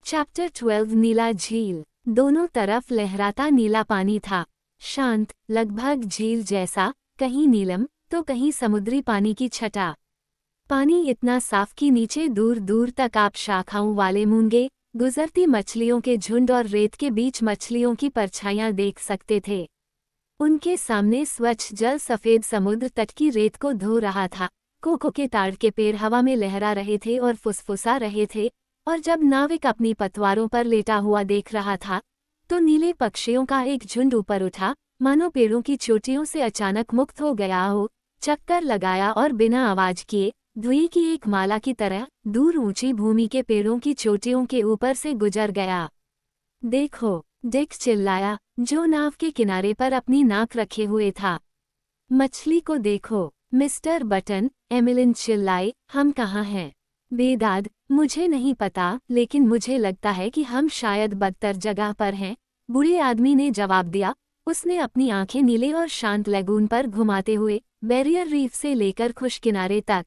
Chapter 12 नीला झील। दोनों तरफ लहराता नीला पानी था, शांत, लगभग झील जैसा, कहीं नीलम तो कहीं समुद्री पानी की छटा। पानी इतना साफ कि नीचे दूर दूर तक आप शाखाओं वाले मूंगे, गुजरती मछलियों के झुंड और रेत के बीच मछलियों की परछाइयां देख सकते थे। उनके सामने स्वच्छ जल सफेद समुद्र तट की रेत को धो रहा था। कोको के ताड़ के पेड़ हवा में लहरा रहे थे और फुसफुसा रहे थे, और जब नाविक अपनी पतवारों पर लेटा हुआ देख रहा था तो नीले पक्षियों का एक झुंड ऊपर उठा, मानो पेड़ों की चोटियों से अचानक मुक्त हो गया हो, चक्कर लगाया और बिना आवाज किए धुएं की एक माला की तरह दूर ऊंची भूमि के पेड़ों की चोटियों के ऊपर से गुजर गया। देखो, डिक चिल्लाया, जो नाव के किनारे पर अपनी नाक रखे हुए था। मछली को देखो, मिस्टर बटन, एमिलिन चिल्लाई, हम कहाँ हैं? बेदाद, मुझे नहीं पता, लेकिन मुझे लगता है कि हम शायद बदतर जगह पर हैं, बूढ़े आदमी ने जवाब दिया। उसने अपनी आंखें नीले और शांत लगून पर घुमाते हुए बैरियर रीफ से लेकर खुश किनारे तक।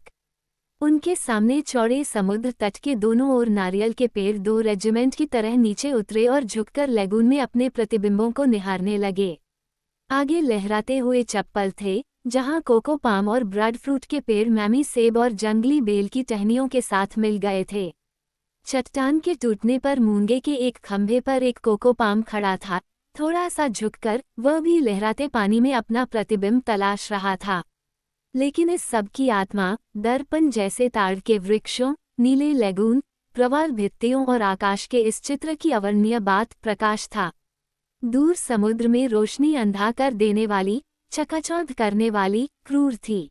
उनके सामने चौड़े समुद्र तट के दोनों ओर नारियल के पेड़ दो रेजिमेंट की तरह नीचे उतरे और झुककर लैगून में अपने प्रतिबिंबों को निहारने लगे। आगे लहराते हुए चप्पल थे, जहां कोको पाम और ब्रेड फ्रूट के पेड़ मैमी सेब और जंगली बेल की टहनियों के साथ मिल गए थे। चट्टान के टूटने पर मूंगे के एक खंभे पर एक कोको पाम खड़ा था, थोड़ा सा झुककर, वह भी लहराते पानी में अपना प्रतिबिंब तलाश रहा था। लेकिन इस सब की आत्मा, दर्पण जैसे ताड़ के वृक्षों, नीले लैगून, प्रवाल भित्तियों और आकाश के इस चित्र की अवर्णनीय बात प्रकाश था। दूर समुद्र में रोशनी अंधा कर देने वाली, चकाचौंध करने वाली, क्रूर थी।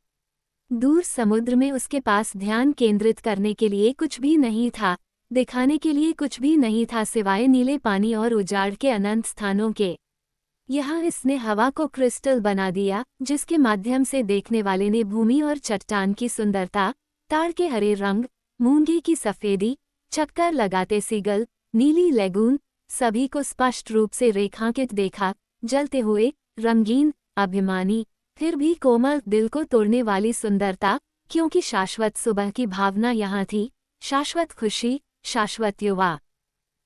दूर समुद्र में उसके पास ध्यान केंद्रित करने के लिए कुछ भी नहीं था, दिखाने के लिए कुछ भी नहीं था सिवाय नीले पानी और उजाड़ के अनंत स्थानों के। यहाँ इसने हवा को क्रिस्टल बना दिया, जिसके माध्यम से देखने वाले ने भूमि और चट्टान की सुंदरता, ताड़ के हरे रंग, मूंगे की सफेदी, चक्कर लगाते सीगल, नीली लैगून, सभी को स्पष्ट रूप से रेखांकित देखा, जलते हुए, रंगीन, अभिमानी, फिर भी कोमल, दिल को तोड़ने वाली सुंदरता, क्योंकि शाश्वत सुबह की भावना यहाँ थी, शाश्वत खुशी, शाश्वत युवा।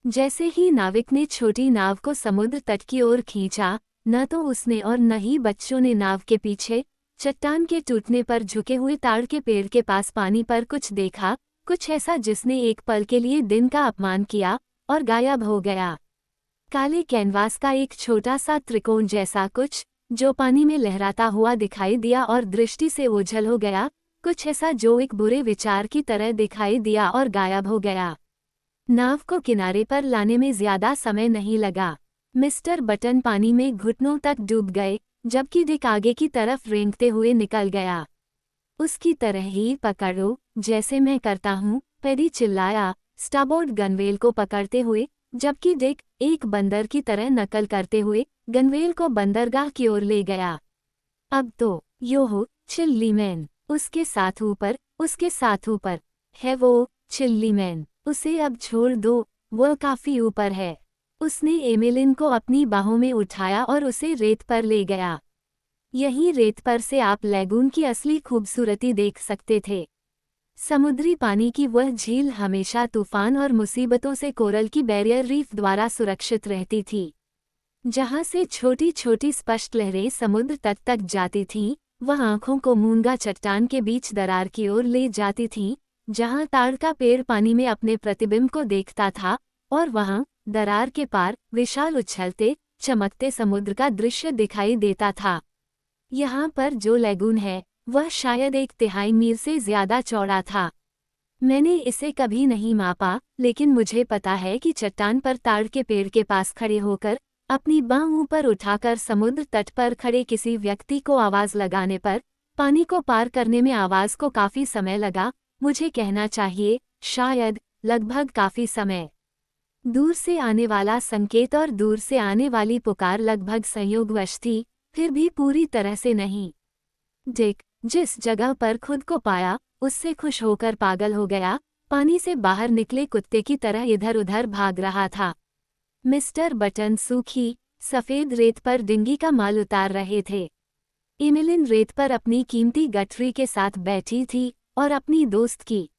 जैसे ही नाविक ने छोटी नाव को समुद्र तट की ओर खींचा, न तो उसने और न ही बच्चों ने नाव के पीछे, चट्टान के टूटने पर झुके हुए ताड़ के पेड़ के पास पानी पर कुछ देखा, कुछ ऐसा जिसने एक पल के लिए दिन का अपमान किया और गायब हो गया। काले कैनवास का एक छोटा सा त्रिकोण जैसा कुछ, जो पानी में लहराता हुआ दिखाई दिया और दृष्टि से ओझल हो गया, कुछ ऐसा जो एक बुरे विचार की तरह दिखाई दिया और गायब हो गया। नाव को किनारे पर लाने में ज्यादा समय नहीं लगा। मिस्टर बटन पानी में घुटनों तक डूब गए, जबकि डिक आगे की तरफ रेंगते हुए निकल गया। उसकी तरह ही पकड़ो, जैसे मैं करता हूँ, पेरी चिल्लाया, स्टाबोर्ड गनवेल को पकड़ते हुए, जबकि डिक, एक बंदर की तरह नकल करते हुए, गनवेल को बंदरगाह की ओर ले गया। अब तो, योहो, चिल्लीमैन, उसके साथ ऊपर है वो, चिल्लीमैन, उसे अब छोड़ दो, वो काफी ऊपर है। उसने एमिलिन को अपनी बाहों में उठाया और उसे रेत पर ले गया। यही रेत पर से आप लैगून की असली खूबसूरती देख सकते थे। समुद्री पानी की वह झील हमेशा तूफान और मुसीबतों से कोरल की बैरियर रीफ द्वारा सुरक्षित रहती थी। जहां से छोटी छोटी स्पष्ट लहरें समुद्र तट तक जाती थीं, वह आंखों को मूंगा चट्टान के बीच दरार की ओर ले जाती थीं, जहां ताड़ का पेड़ पानी में अपने प्रतिबिंब को देखता था, और वहां, दरार के पार, विशाल उछलते, चमकते समुद्र का दृश्य दिखाई देता था। यहाँ पर जो लैगून है, वह शायद 1/3 मील से ज्यादा चौड़ा था। मैंने इसे कभी नहीं मापा, लेकिन मुझे पता है कि चट्टान पर ताड़ के पेड़ के पास खड़े होकर, अपनी बाँह ऊपर उठाकर समुद्र तट पर खड़े किसी व्यक्ति को आवाज लगाने पर, पानी को पार करने में आवाज को काफी समय लगा, मुझे कहना चाहिए, शायद, लगभग काफी समय। दूर से आने वाला संकेत और दूर से आने वाली पुकार लगभग संयोगवश थी, फिर भी पूरी तरह से नहीं। डिक, जिस जगह पर खुद को पाया, उससे खुश होकर पागल हो गया, पानी से बाहर निकले कुत्ते की तरह इधर उधर भाग रहा था। मिस्टर बटन सूखी, सफेद रेत पर डिंगी का माल उतार रहे थे। एमिलिन रेत पर अपनी कीमती गठरी के साथ बैठी थी और अपनी दोस्त की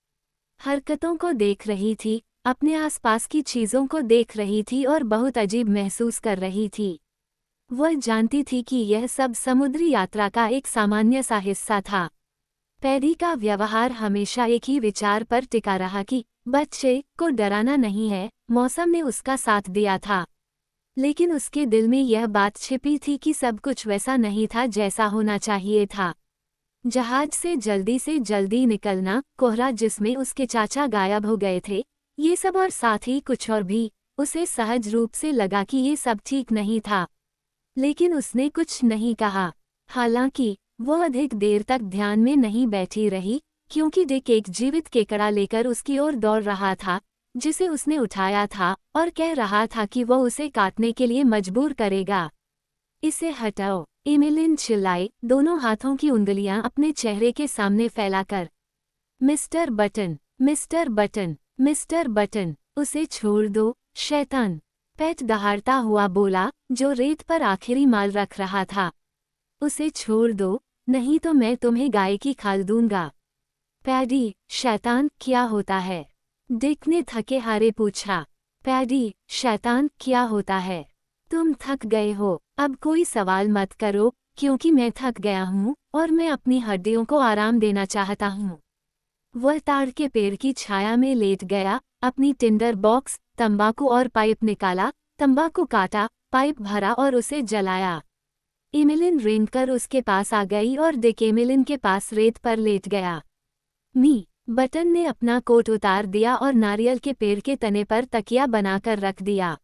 हरकतों को देख रही थी, अपने आसपास की चीज़ों को देख रही थी और बहुत अजीब महसूस कर रही थी। वह जानती थी कि यह सब समुद्री यात्रा का एक सामान्य सा हिस्सा था। पैरी का व्यवहार हमेशा एक ही विचार पर टिका रहा कि बच्चे को डराना नहीं है। मौसम ने उसका साथ दिया था, लेकिन उसके दिल में यह बात छिपी थी कि सब कुछ वैसा नहीं था जैसा होना चाहिए था। जहाज से जल्दी निकलना, कोहरा जिसमें उसके चाचा गायब हो गए थे, ये सब और साथ ही कुछ और भी। उसे सहज रूप से लगा कि ये सब ठीक नहीं था, लेकिन उसने कुछ नहीं कहा। हालांकि वह अधिक देर तक ध्यान में नहीं बैठी रही, क्योंकि डिक एक जीवित केकड़ा लेकर उसकी ओर दौड़ रहा था, जिसे उसने उठाया था और कह रहा था कि वह उसे काटने के लिए मजबूर करेगा। इसे हटाओ, एमिलिन चिल्लाई, दोनों हाथों की उंगलियां अपने चेहरे के सामने फैलाकर। Mister button, mister button, mister button, उसे छोड़ दो, शैतान, पैट दहाड़ता हुआ बोला, जो रेत पर आखिरी माल रख रहा था। उसे छोड़ दो, नहीं तो मैं तुम्हें गाय की खाल दूंगा। पैडी, शैतान, क्या होता है? डिक ने थके हारे पूछा। पैडी, शैतान, क्या होता है? तुम थक गए हो, अब कोई सवाल मत करो, क्योंकि मैं थक गया हूँ और मैं अपनी हड्डियों को आराम देना चाहता हूँ। वह ताड़ के पेड़ की छाया में लेट गया, अपनी टिंडर बॉक्स, तंबाकू और पाइप निकाला, तंबाकू काटा, पाइप भरा और उसे जलाया। एमिलिन रेंगकर उसके पास आ गई और डिक एमिलिन के पास रेत पर लेट गया। बटन ने अपना कोट उतार दिया और नारियल के पेड़ के तने पर तकिया बनाकर रख दिया।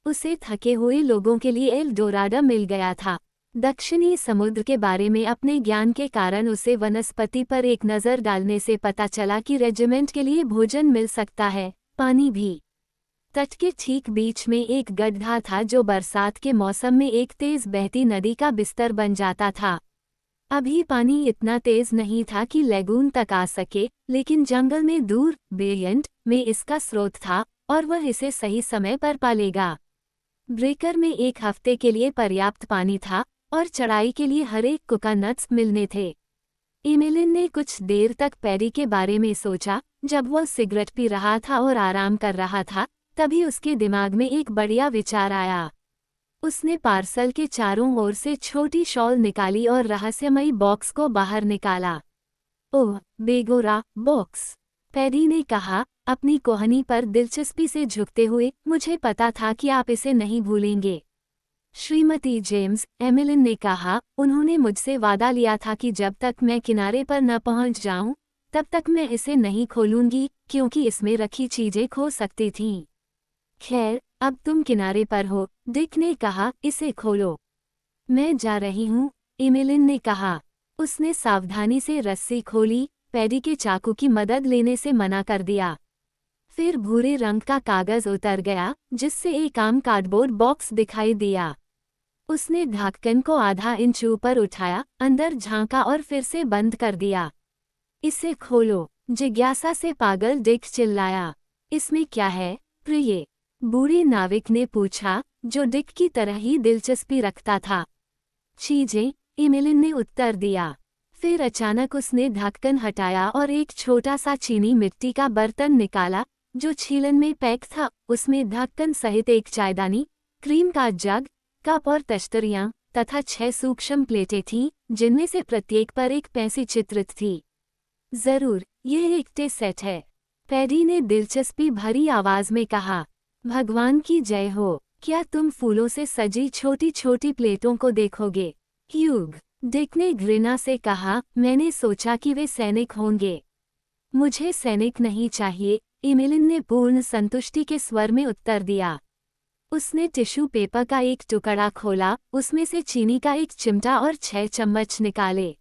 उसे थके हुए लोगों के लिए एल डोराडो मिल गया था। दक्षिणी समुद्र के बारे में अपने ज्ञान के कारण उसे वनस्पति पर एक नज़र डालने से पता चला कि रेजिमेंट के लिए भोजन मिल सकता है, पानी भी। तट के ठीक बीच में एक गड्ढा था जो बरसात के मौसम में एक तेज बहती नदी का बिस्तर बन जाता था। अभी पानी इतना तेज नहीं था कि लेगून तक आ सके, लेकिन जंगल में दूर बेयंट में इसका स्रोत था और वह इसे सही समय पर पालेगा। ब्रेकर में एक हफ्ते के लिए पर्याप्त पानी था और चढ़ाई के लिए हर एक कोकोनट्स मिलने थे। एमिलिन ने कुछ देर तक पैरी के बारे में सोचा। जब वह सिगरेट पी रहा था और आराम कर रहा था, तभी उसके दिमाग में एक बढ़िया विचार आया। उसने पार्सल के चारों ओर से छोटी शॉल निकाली और रहस्यमयी बॉक्स को बाहर निकाला। ओह, बेगोरा बॉक्स, पैरी ने कहा, अपनी कोहनी पर दिलचस्पी से झुकते हुए, मुझे पता था कि आप इसे नहीं भूलेंगे। श्रीमती जेम्स, एमिलिन ने कहा, उन्होंने मुझसे वादा लिया था कि जब तक मैं किनारे पर न पहुंच जाऊं, तब तक मैं इसे नहीं खोलूंगी, क्योंकि इसमें रखी चीजें खो सकती थीं। खैर, अब तुम किनारे पर हो, डिक ने कहा, इसे खोलो। मैं जा रही हूँ, एमिलिन ने कहा। उसने सावधानी से रस्सी खोली, पैरी के चाकू की मदद लेने से मना कर दिया। फिर भूरे रंग का कागज उतर गया, जिससे एक आम कार्डबोर्ड बॉक्स दिखाई दिया। उसने ढक्कन को आधा इंच ऊपर उठाया, अंदर झांका और फिर से बंद कर दिया। इसे खोलो, जिज्ञासा से पागल डिक चिल्लाया। इसमें क्या है, प्रिय? बूढ़े नाविक ने पूछा, जो डिक की तरह ही दिलचस्पी रखता था। चीजें, एमिलिन ने उत्तर दिया। फिर अचानक उसने ढक्कन हटाया और एक छोटा सा चीनी मिट्टी का बर्तन निकाला, जो छीलन में पैक था। उसमें ढक्कन सहित एक चायदानी, क्रीम का जग, कप और तश्तरियां तथा 6 सूक्ष्म प्लेटें थीं, जिनमें से प्रत्येक पर एक पैंसी चित्रित थी। जरूर, यह एक टे सेट है, पैरी ने दिलचस्पी भरी आवाज में कहा। भगवान की जय हो, क्या तुम फूलों से सजी छोटी छोटी प्लेटों को देखोगे? ह्यूग, डिक ने घृणा से कहा, मैंने सोचा कि वे सैनिक होंगे। मुझे सैनिक नहीं चाहिए, एमिलिन ने पूर्ण संतुष्टि के स्वर में उत्तर दिया। उसने टिश्यू पेपर का एक टुकड़ा खोला, उसमें से चीनी का एक चिमटा और 6 चम्मच निकाले।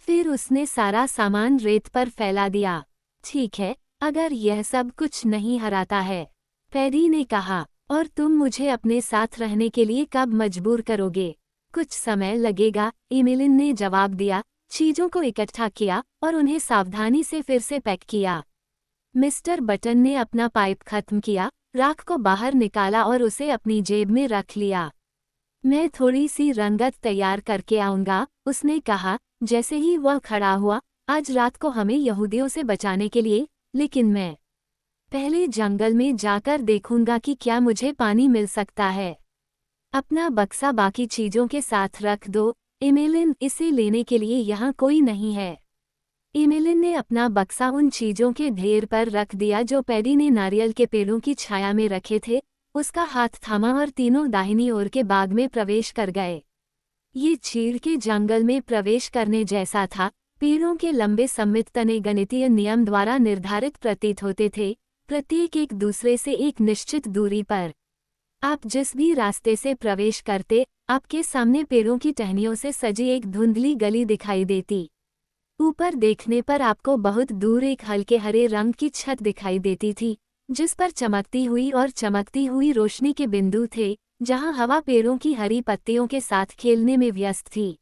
फिर उसने सारा सामान रेत पर फैला दिया। ठीक है, अगर यह सब कुछ नहीं हराता है, पैरी ने कहा, और तुम मुझे अपने साथ रहने के लिए कब मजबूर करोगे? कुछ समय लगेगा, एमिलिन ने जवाब दिया। चीजों को इकट्ठा किया और उन्हें सावधानी से फिर से पैक किया। मिस्टर बटन ने अपना पाइप खत्म किया, राख को बाहर निकाला और उसे अपनी जेब में रख लिया। मैं थोड़ी सी रंगत तैयार करके आऊंगा, उसने कहा, जैसे ही वह खड़ा हुआ। आज रात को हमें यहूदियों से बचाने के लिए, लेकिन मैं पहले जंगल में जाकर देखूंगा कि क्या मुझे पानी मिल सकता है। अपना बक्सा बाकी चीजों के साथ रख दो, एमेलिन, इसे लेने के लिए यहाँ कोई नहीं है। एमेलिन ने अपना बक्सा उन चीजों के ढेर पर रख दिया जो पैडी ने नारियल के पेड़ों की छाया में रखे थे। उसका हाथ थामा और तीनों दाहिनी ओर के बाग में प्रवेश कर गए। ये चीड़ के जंगल में प्रवेश करने जैसा था। पेड़ों के लंबे सम्मित तने गणितीय नियम द्वारा निर्धारित प्रतीत होते थे, प्रत्येक एक दूसरे से एक निश्चित दूरी पर। आप जिस भी रास्ते से प्रवेश करते, आपके सामने पेड़ों की टहनियों से सजी एक धुंधली गली दिखाई देती। ऊपर देखने पर आपको बहुत दूर एक हल्के हरे रंग की छत दिखाई देती थी, जिस पर चमकती हुई रोशनी के बिंदु थे, जहां हवा पेड़ों की हरी पत्तियों के साथ खेलने में व्यस्त थी।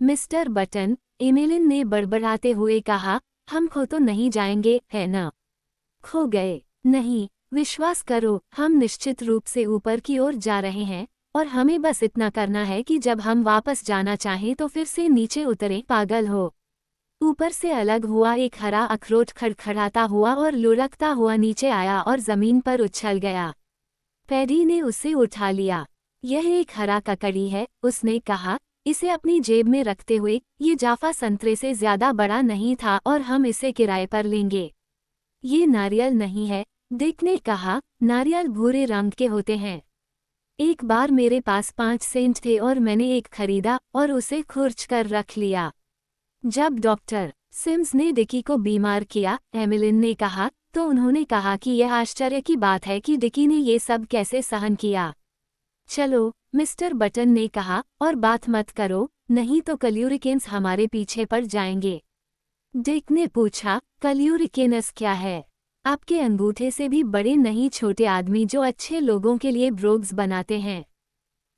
मिस्टर बटन, एमेलिन ने बड़बड़ाते हुए कहा, हम खो तो नहीं जाएंगे, है ना? खो गए? नहीं, विश्वास करो, हम निश्चित रूप से ऊपर की ओर जा रहे हैं, और हमें बस इतना करना है कि जब हम वापस जाना चाहें तो फिर से नीचे उतरें। पागल हो? ऊपर से अलग हुआ एक हरा अखरोट खड़खड़ाता हुआ और लुढ़कता हुआ नीचे आया और जमीन पर उछल गया। पैडी ने उसे उठा लिया। यह एक हरा ककड़ी है, उसने कहा, इसे अपनी जेब में रखते हुए। ये जाफा संतरे से ज्यादा बड़ा नहीं था और हम इसे किराए पर लेंगे। ये नारियल नहीं है, डिक ने कहा, नारियल भूरे रंग के होते हैं। एक बार मेरे पास 5 सेंट थे और मैंने एक खरीदा और उसे खुर्च कर रख लिया। जब डॉक्टर सिम्स ने डिकी को बीमार किया, एमिलिन ने कहा, तो उन्होंने कहा कि यह आश्चर्य की बात है कि डिकी ने ये सब कैसे सहन किया। चलो, मिस्टर बटन ने कहा, और बात मत करो, नहीं तो कल्यूरिकेन्स हमारे पीछे पड़ जाएंगे। डिक ने पूछा, कल्यूरिकेनस क्या है? आपके अंगूठे से भी बड़े नहीं, छोटे आदमी जो अच्छे लोगों के लिए ब्रोग्स बनाते हैं।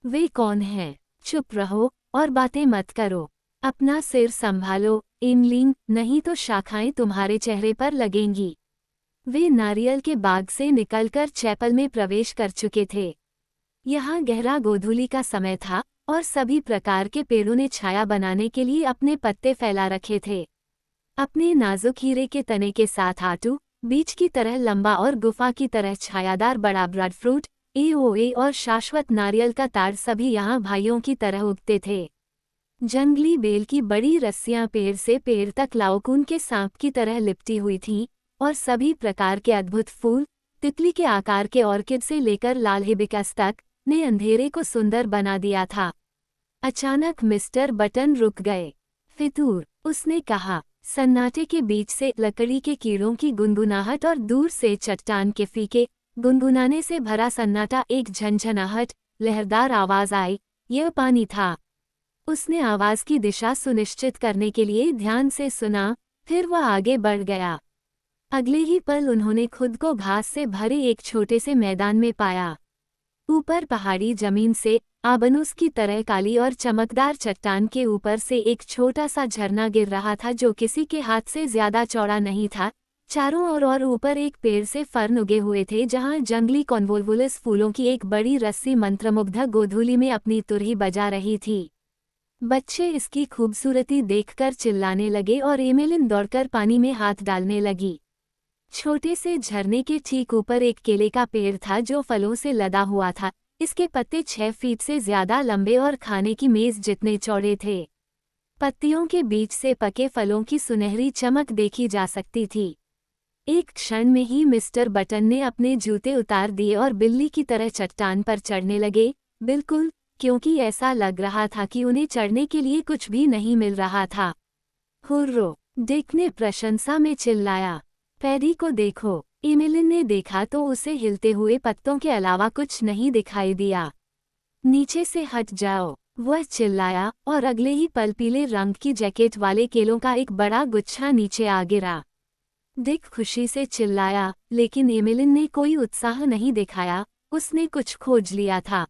वे कौन हैं? चुप रहो और बातें मत करो। अपना सिर संभालो, एमलिंग, नहीं तो शाखाएं तुम्हारे चेहरे पर लगेंगी। वे नारियल के बाग से निकलकर चैपल में प्रवेश कर चुके थे। यहाँ गहरा गोधूली का समय था और सभी प्रकार के पेड़ों ने छाया बनाने के लिए अपने पत्ते फैला रखे थे। अपने नाजुक हीरे के तने के साथ आटू, बीज की तरह लंबा और गुफा की तरह छायादार बड़ा ब्रेड फ्रूट, एओए और शाश्वत नारियल का ताड़ सभी यहाँ भाइयों की तरह उगते थे। जंगली बेल की बड़ी रस्सियां पेड़ से पेड़ तक लाओकून के सांप की तरह लिपटी हुई थीं, और सभी प्रकार के अद्भुत फूल, तितली के आकार के ऑर्किड से लेकर लाल हिबिस्कस तक, ने अंधेरे को सुंदर बना दिया था। अचानक मिस्टर बटन रुक गए। फितूर, उसने कहा। सन्नाटे के बीच से लकड़ी के कीड़ों की गुनगुनाहट और दूर से चट्टान के फीके गुनगुनाने से भरा सन्नाटा, एक झनझनाहट, लहरदार आवाज आई, यह पानी था। उसने आवाज की दिशा सुनिश्चित करने के लिए ध्यान से सुना, फिर वह आगे बढ़ गया। अगले ही पल उन्होंने खुद को घास से भरे एक छोटे से मैदान में पाया। ऊपर पहाड़ी जमीन से आबनूस की तरह काली और चमकदार चट्टान के ऊपर से एक छोटा सा झरना गिर रहा था जो किसी के हाथ से ज्यादा चौड़ा नहीं था। चारों ओर और ऊपर एक पेड़ से फर्न उगे हुए थे जहां जंगली कॉन्वोल्वुलस फूलों की एक बड़ी रस्सी मंत्रमुग्ध गोधूली में अपनी तुरही बजा रही थी। बच्चे इसकी खूबसूरती देखकर चिल्लाने लगे और एमेलिन दौड़कर पानी में हाथ डालने लगी। छोटे से झरने के ठीक ऊपर एक केले का पेड़ था जो फलों से लदा हुआ था। इसके पत्ते 6 फीट से ज्यादा लंबे और खाने की मेज जितने चौड़े थे। पत्तियों के बीच से पके फलों की सुनहरी चमक देखी जा सकती थी। एक क्षण में ही मिस्टर बटन ने अपने जूते उतार दिए और बिल्ली की तरह चट्टान पर चढ़ने लगे, बिल्कुल, क्योंकि ऐसा लग रहा था कि उन्हें चढ़ने के लिए कुछ भी नहीं मिल रहा था। हुर्रो, डिक ने प्रशंसा में चिल्लाया। पैडी को देखो। एमिलिन ने देखा तो उसे हिलते हुए पत्तों के अलावा कुछ नहीं दिखाई दिया। नीचे से हट जाओ, वह चिल्लाया, और अगले ही पल पीले रंग की जैकेट वाले केलों का एक बड़ा गुच्छा नीचे आ गिरा। डिक खुशी से चिल्लाया, लेकिन एमिलिन ने कोई उत्साह नहीं दिखाया। उसने कुछ खोज लिया था।